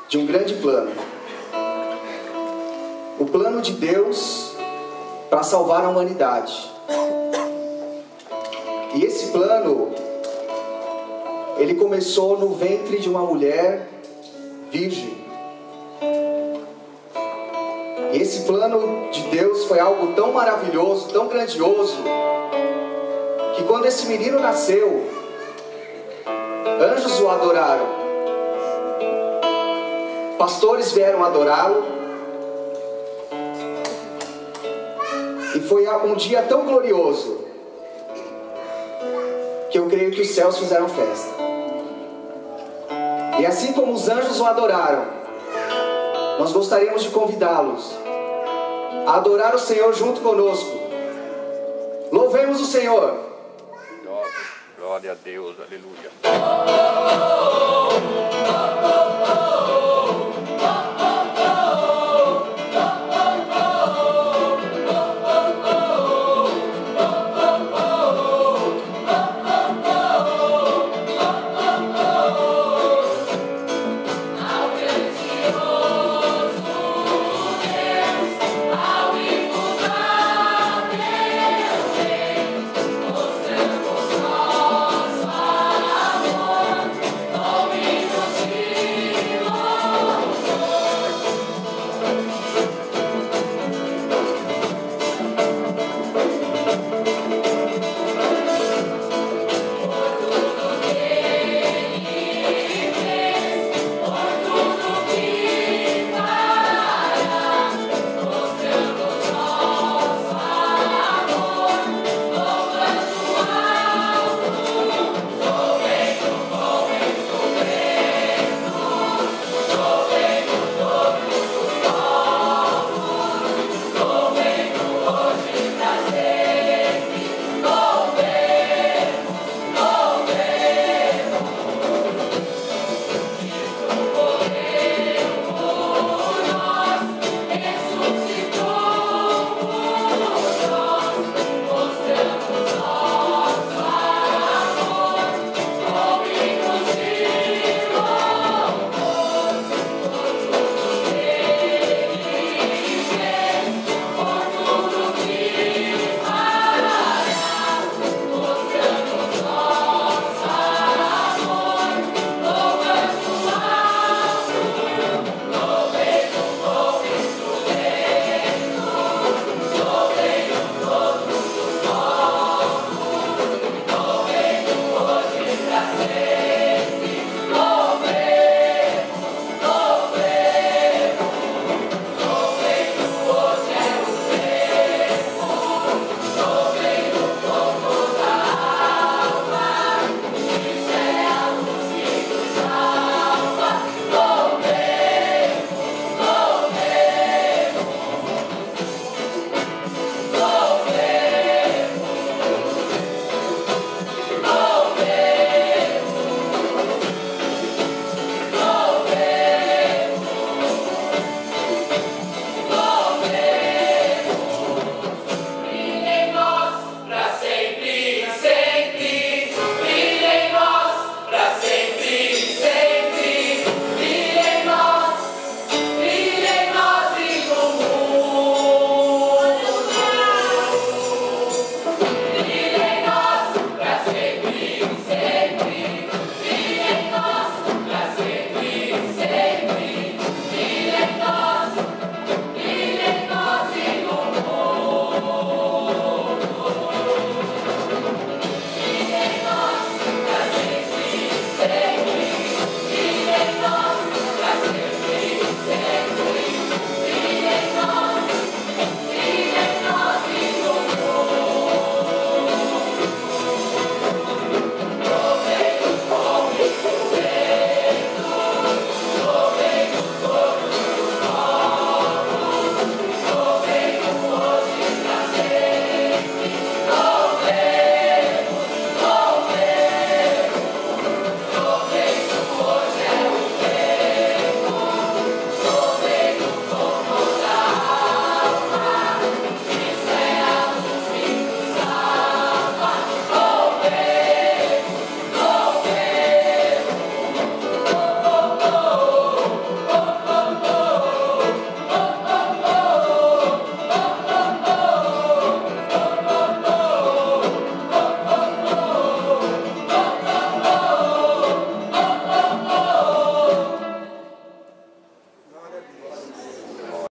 de um grande plano. O plano de Deus para salvar a humanidade. E esse plano, ele começou no ventre de uma mulher virgem. E esse plano de Deus foi algo tão maravilhoso, tão grandioso, que quando esse menino nasceu, anjos o adoraram, pastores vieram adorá-lo, e foi um dia tão glorioso, que eu creio que os céus fizeram festa. E assim como os anjos o adoraram, nós gostaríamos de convidá-los a adorar o Senhor junto conosco. Louvemos o Senhor. Glória a Deus, aleluia.